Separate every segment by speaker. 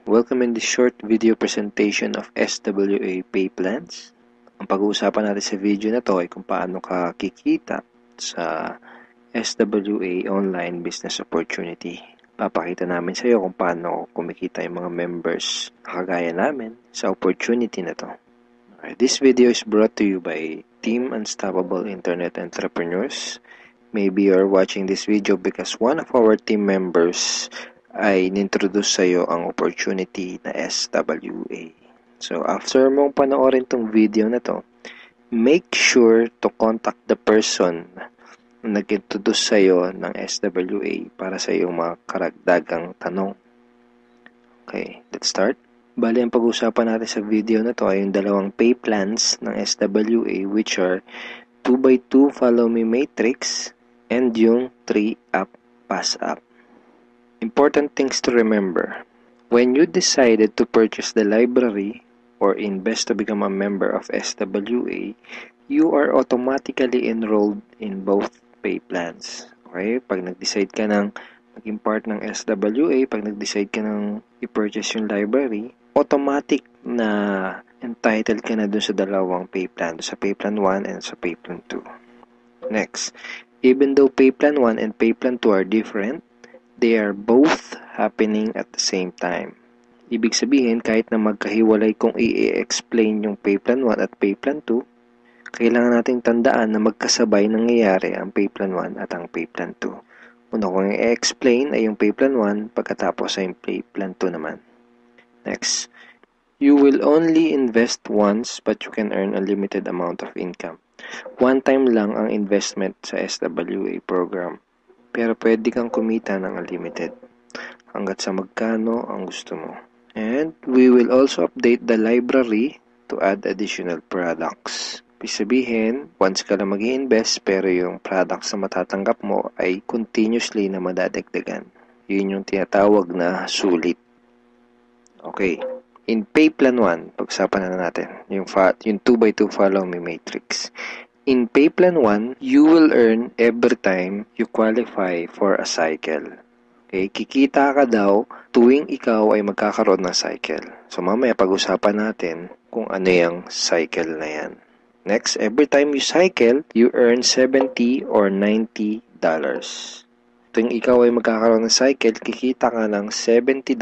Speaker 1: Welcome in this short video presentation of SWA Pay Plans. Ang pag-uusapan natin sa video na to ay kung paano ka kikita sa SWA Online Business Opportunity. Papakita namin sa iyo kung paano kumikita yung mga members kagaya namin sa opportunity na to. This video is brought to you by Team Unstoppable Internet Entrepreneurs. Maybe you're watching this video because one of our team members ay nintroduce sa iyo ang opportunity na SWA. So, after mong panoorin tong video na to, make sure to contact the person na nag-introduce sa iyo ng SWA para sa iyong mga karagdagang tanong. Okay, let's start. Bali, ang pag-usapan natin sa video na to ay yung dalawang pay plans ng SWA, which are 2x2 Follow Me Matrix and yung 3-App Pass App. Important things to remember. When you decided to purchase the library or invest to become a member of SWA, you are automatically enrolled in both pay plans. Okay? Pag nag-decide ka ng maging part ng SWA, pag nag-decide ka ng i-purchase yung library, automatic na entitled ka na dun sa dalawang pay plan, sa pay plan 1 and sa pay plan 2. Next, even though pay plan 1 and pay plan 2 are different, they are both happening at the same time. Ibig sabihin, kahit na magkahiwalay kung i-explain yung pay plan 1 at pay plan 2, kailangan nating tandaan na magkasabay nangyayari ang pay plan 1 at ang pay plan 2. Una kong i-explain ay yung pay plan 1, pagkatapos ay yung pay plan 2 naman. Next, you will only invest once but you can earn a limited amount of income. One time lang ang investment sa SWA program, pero pwede kang kumita ng unlimited hanggat sa magkano ang gusto mo. And we will also update the library to add additional products. Ibig sabihin, once ka lang mag-i-invest pero yung products na matatanggap mo ay continuously na madadagdagan. Yun yung tinatawag na sulit. Okay. In pay plan 1, pag-usapan na natin yung 2x2 Follow Me Matrix. In pay plan 1, you will earn every time you qualify for a cycle. Okay, kikita ka daw tuwing ikaw ay magkakaroon ng cycle. So mamaya pag-usapan natin kung ano yung cycle na yan. Next, every time you cycle, you earn $70 or $90. Tuwing ikaw ay magkakaroon ng cycle, kikita ka ng $70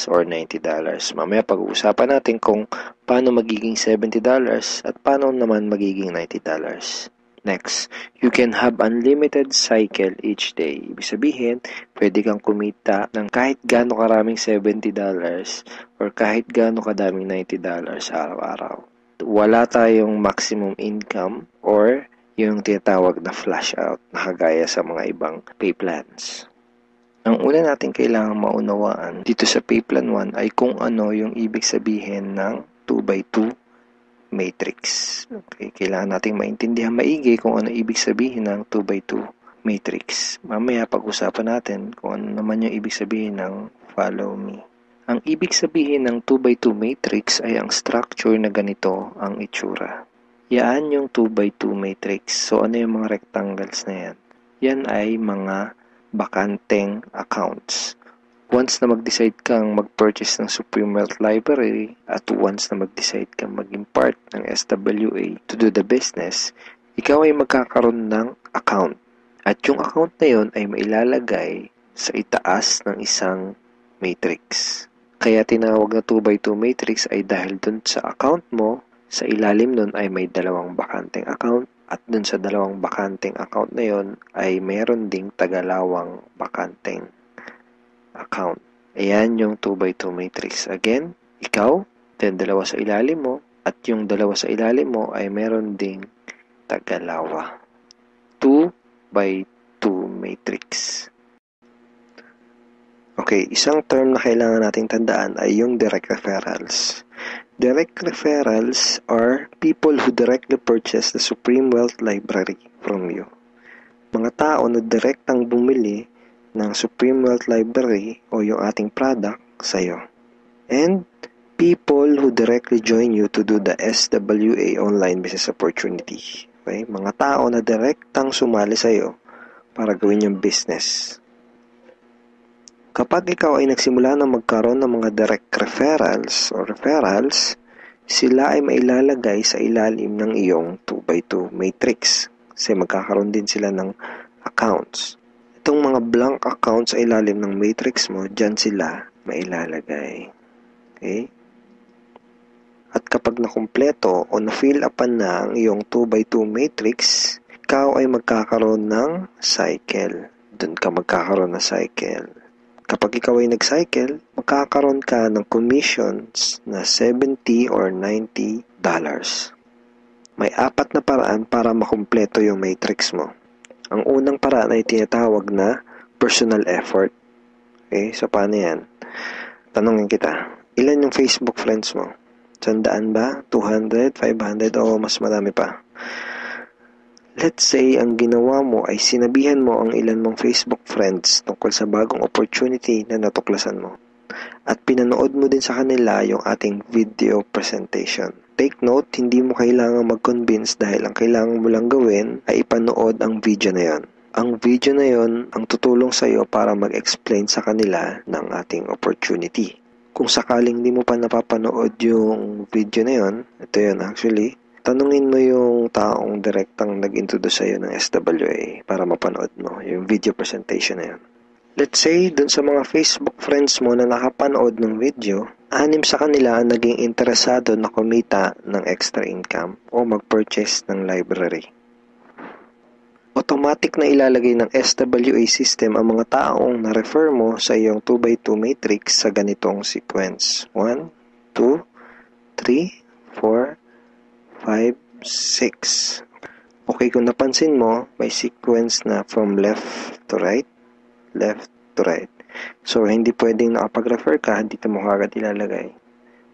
Speaker 1: or $90. Mamaya pag-uusapan natin kung paano magiging $70 at paano naman magiging $90. Next, you can have unlimited cycle each day. Ibig sabihin, pwede kang kumita ng kahit gaano karaming $70 or kahit gaano kadaming $90 araw-araw. Wala tayong maximum income or yung tinatawag na flash out na kagaya sa mga ibang pay plans. Ang una natin kailangang maunawaan dito sa pay plan 1 ay kung ano yung ibig sabihin ng 2x2 matrix. Okay, kailangan nating maintindihan maigi kung ano ibig sabihin ng 2x2 matrix. Mamaya pag-usapan natin kung ano naman yung ibig sabihin ng follow me. Ang ibig sabihin ng 2x2 matrix ay ang structure na ganito ang itsura. Yan yung 2x2 matrix. So, ano yung mga rectangles na yan? Yan ay mga bakanteng accounts. Once na mag-decide kang mag-purchase ng Supreme Wealth Library at once na mag-decide kang maging part ng SWA to do the business, ikaw ay magkakaroon ng account. At yung account na yun ay mailalagay sa itaas ng isang matrix. Kaya tinawag na 2x2 matrix ay dahil dun sa account mo, sa ilalim nun ay may dalawang bakanteng account at dun sa dalawang bakanteng account na yun ay meron ding tagalawang bakanteng account. Ayan yung 2x2 matrix. Again, ikaw, then dalawa sa ilalim mo at yung dalawa sa ilalim mo ay meron ding tagalawa. 2x2 matrix. Okay, isang term na kailangan nating tandaan ay yung direct referrals. Direct referrals are people who directly purchase the Supreme Wealth Library from you. Mga tao na direktang bumili ng Supreme Wealth Library o yung ating product sa'yo. And people who directly join you to do the SWA Online Business Opportunity. Okay? Mga tao na direktang sumali sa'yo para gawin yung business. Kapag ikaw ay nagsimula na magkaroon ng mga direct referrals, sila ay mailalagay sa ilalim ng iyong 2x2 matrix. Kasi magkakaroon din sila ng accounts. Itong mga blank accounts sa ilalim ng matrix mo, dyan sila mailalagay. Okay? At kapag nakumpleto o na-fill upan na ang iyong 2x2 matrix, ikaw ay magkakaroon ng cycle. Doon ka magkakaroon ng cycle. Kapag ikaw ay nag-cycle, magkakaroon ka ng commissions na $70 or $90. May 4 na paraan para makumpleto yung matrix mo. Ang unang paraan ay tinatawag na personal effort. Okay, so paano yan? Tanungin kita, ilan yung Facebook friends mo? 100 ba? 200? 500? O mas marami pa? Let's say, ang ginawa mo ay sinabihan mo ang ilan mong Facebook friends tungkol sa bagong opportunity na natuklasan mo. At pinanood mo din sa kanila yung ating video presentation. Take note, hindi mo kailangang mag-convince dahil ang kailangan mo lang gawin ay ipanood ang video na yon. Ang video na yon ang tutulong sa iyo para mag-explain sa kanila ng ating opportunity. Kung sakaling di mo pa napapanood yung video na yon, ito yun actually, tanungin mo yung taong direktang nag-introduce sa'yo ng SWA para mapanood mo yung video presentation na yun. Let's say, dun sa mga Facebook friends mo na nakapanood ng video, 6 sa kanila ang naging interesado na kumita ng extra income o mag-purchase ng library. Automatic na ilalagay ng SWA system ang mga taong na-refer mo sa iyong 2x2 matrix sa ganitong sequence. 1, 2, 3, 4, 5, 6. Okay, kung napansin mo, may sequence na from left to right. So, hindi pwedeng nakapag-refer ka, dito mo kagad ilalagay.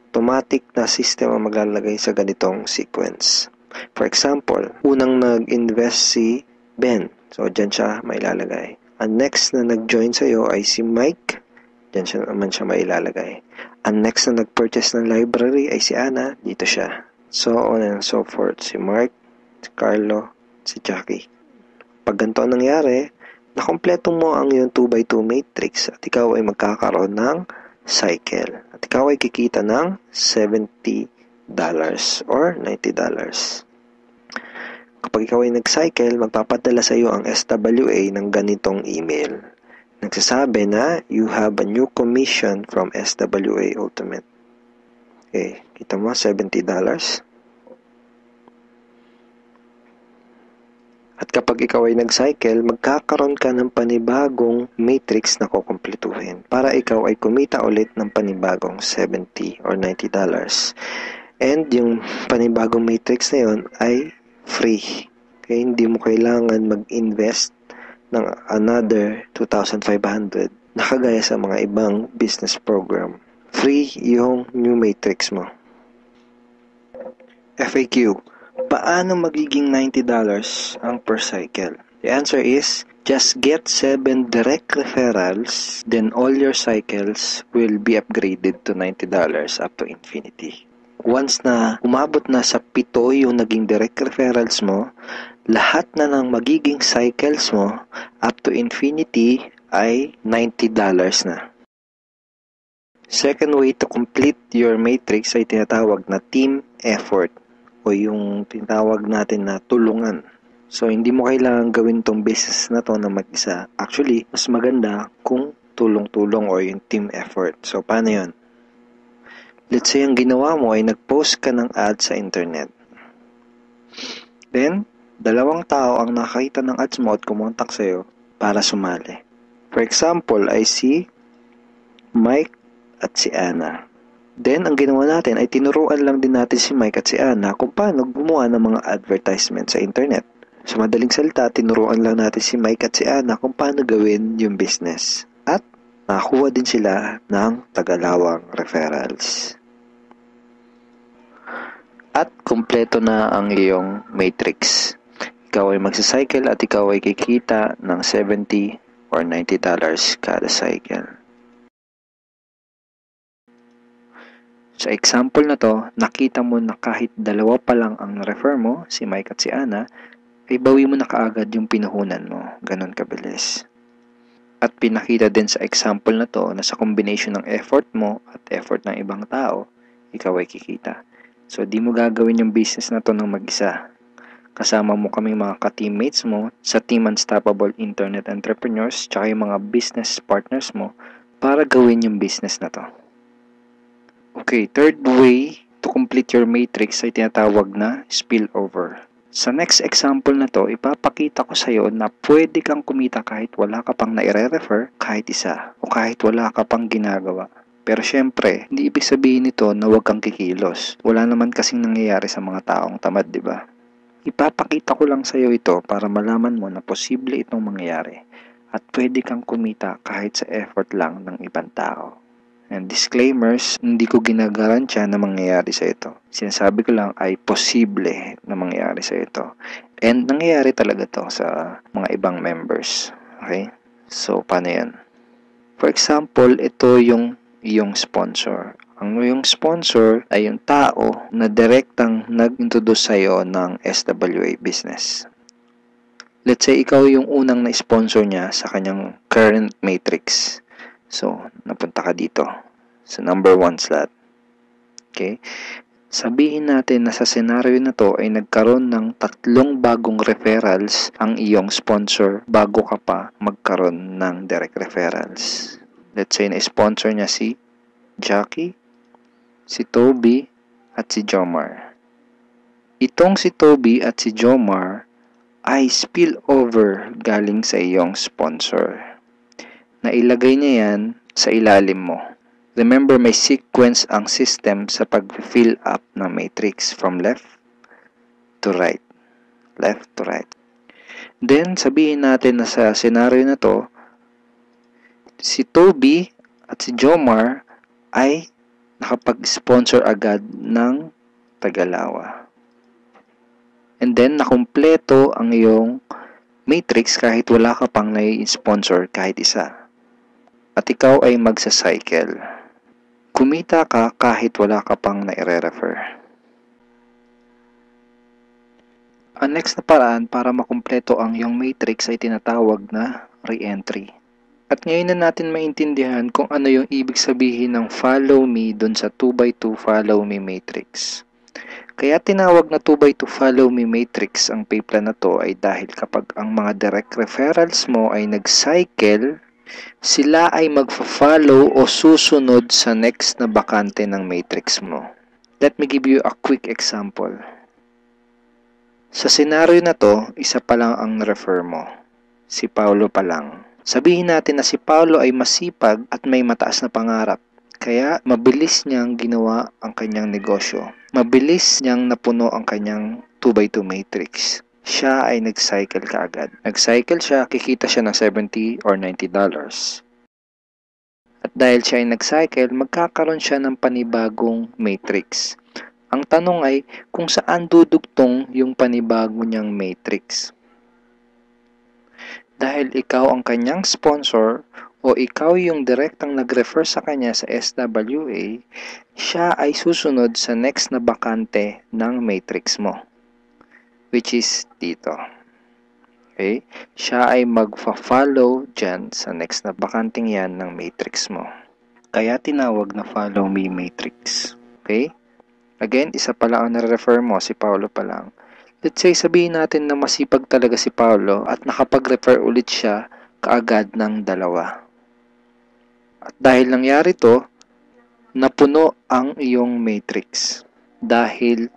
Speaker 1: Automatic na system ang maglalagay sa ganitong sequence. For example, unang nag-invest si Ben. So, dyan siya mailalagay. Ang next na nag-join sa'yo ay si Mike. Dyan siya naman siya mailalagay. Ang next na nag-purchase ng library ay si Ana. Dito siya. So on and so forth. Si Mark, si Carlo, si Jackie. Pag ganito ang nangyari, nakompleto mo ang iyong 2x2 matrix at ikaw ay magkakaroon ng cycle. At ikaw ay kikita ng $70 or $90. Kapag ikaw ay nag-cycle, magpapadala sa iyo ang SWA ng ganitong email. Nagsasabi na you have a new commission from SWA Ultimate. Okay, kita mo, $70. At kapag ikaw ay nag-cycle, magkakaroon ka ng panibagong matrix na kukumpletuhin para ikaw ay kumita ulit ng panibagong $70 or $90. And yung panibagong matrix na yun ay free. Okay, hindi mo kailangan mag-invest ng another 2,500 na kagaya sa mga ibang business program. Free yung new matrix mo. FAQ. Paano magiging $90 ang per cycle? The answer is, just get 7 direct referrals, then all your cycles will be upgraded to $90 up to infinity. Once na umabot na sa 7 yung naging direct referrals mo, lahat na ng magiging cycles mo up to infinity ay $90 na. Second way to complete your matrix ay tinatawag na team effort o yung tinatawag natin na tulungan. So, hindi mo kailangan gawin tong business na to na mag-isa. Actually, mas maganda kung tulong-tulong o yung team effort. So, paano yun? Let's say, ang ginawa mo ay nag-post ka ng ad sa internet. Then, 2 tao ang nakakita ng ads mo at kumontak sa'yo para sumali. For example, ay si Mike at si Ana. Then, ang ginawa natin ay tinuruan lang din natin si Mike at si Ana kung paano gumawa ng mga advertisement sa internet. Sa madaling salita, tinuruan lang natin si Mike at si Ana kung paano gawin yung business. At nakakuha din sila ng tagalawang referrals. At kumpleto na ang iyong matrix. Ikaw ay magsacycle at ikaw ay kikita ng $70 or $90 kada cycle. Sa example na to, nakita mo na kahit 2 pa lang ang refer mo, si Mike at si Ana, ay bawi mo na kaagad yung pinuhunan mo. Ganon kabilis. At pinakita din sa example na to na sa combination ng effort mo at effort ng ibang tao, ikaw ay kikita. So, di mo gagawin yung business na to ng mag-isa. Kasama mo kaming mga ka-teammates mo sa Team Unstoppable Internet Entrepreneurs tsaka yung mga business partners mo para gawin yung business na to. Okay, third way to complete your matrix ay tinatawag na spillover. Sa next example na to, ipapakita ko sa iyo na pwede kang kumita kahit wala ka pang naire-refer kahit isa o kahit wala ka pang ginagawa. Pero syempre, hindi ibig sabihin nito na huwag kang kikilos. Wala naman kasing nangyayari sa mga taong tamad, di ba? Ipapakita ko lang sa iyo ito para malaman mo na posible itong mangyayari at pwede kang kumita kahit sa effort lang ng ibang tao. And disclaimers, hindi ko ginagarantiya na mangyayari sa ito. Sinasabi ko lang ay posible na mangyayari sa ito. And nangyayari talaga to sa mga ibang members. Okay? So, paano yan? For example, ito yung iyong sponsor. Ang iyong sponsor ay yung tao na direktang nag-introduce sa'yo ng SWA business. Let's say, ikaw yung unang na-sponsor niya sa kanyang current matrix. So, napunta ka dito sa number 1 slot. Okay? Sabihin natin na sa scenario na to ay nagkaroon ng 3 bagong referrals ang iyong sponsor bago ka pa magkaroon ng direct referrals. Let's say na-sponsor niya si Jackie, si Toby, at si Jomar. Itong si Toby at si Jomar ay spillover galing sa iyong sponsor. Nailagay niya yan sa ilalim mo. Remember, may sequence ang system sa pag-fill up ng matrix from left to right. Left to right. Then, sabihin natin na sa scenario na to, si Toby at si Jomar ay nakapag-sponsor agad ng Tagalawa. And then, nakumpleto ang iyong matrix kahit wala ka pang nai-sponsor kahit isa. At ikaw ay magsa-cycle. Kumita ka kahit wala ka pang nai-refer. Ang next na paraan para makumpleto ang iyong matrix ay tinatawag na re-entry. At ngayon na natin maintindihan kung ano yung ibig sabihin ng follow me dun sa 2x2 follow me matrix. Kaya tinawag na 2x2 follow me matrix ang pay plan na to ay dahil kapag ang mga direct referrals mo ay nag-cycle, sila ay magfa-follow o susunod sa next na bakante ng matrix mo. Let me give you a quick example. Sa scenario na to, isa pa lang ang refer mo. Si Paulo pa lang. Sabihin natin na si Paulo ay masipag at may mataas na pangarap. Kaya mabilis niyang ginawa ang kanyang negosyo. Mabilis niyang napuno ang kanyang 2x2 matrix. Siya ay nag-cycle kaagad. Nag-cycle siya, kikita siya ng $70 or $90. At dahil siya ay nag-cycle, magkakaroon siya ng panibagong matrix. Ang tanong ay kung saan dudugtong yung panibago niyang matrix. Dahil ikaw ang kanyang sponsor o ikaw yung direktang nag-refer sa kanya sa SWA, siya ay susunod sa next na bakante ng matrix mo. Which is dito. Okay? Siya ay magfa-follow dyan sa next na bakanting yan ng matrix mo. Kaya tinawag na follow me matrix. Okay? Again, isa pa lang ang nare-refer mo, si Paulo pa lang. Let's say, sabihin natin na masipag talaga si Paulo at nakapag-refer ulit siya kaagad ng 2. At dahil nangyari to, napuno ang iyong matrix. Dahil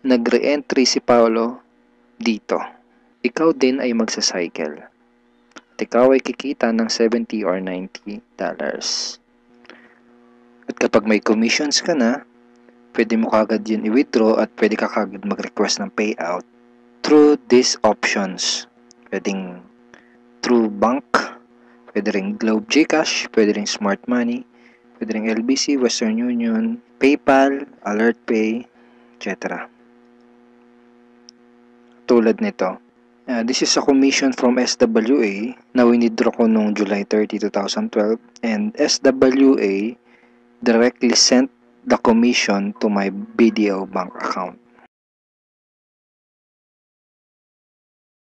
Speaker 1: nag-re-entry si Paulo dito. Ikaw din ay magsa-cycle. At ikaw ay kikita ng $70 or $90. At kapag may commissions ka na, pwede mo kagad yun i-withdraw at pwede ka kagad mag-request ng payout through these options. Pwedeng through bank, pwede ring Globe GCash, pwede ring Smart Money, pwede ring LBC, Western Union, PayPal, AlertPay, etc. Tulad nito. This is a commission from SWA na winidraw ko noong July 30, 2012 and SWA directly sent the commission to my BDO bank account.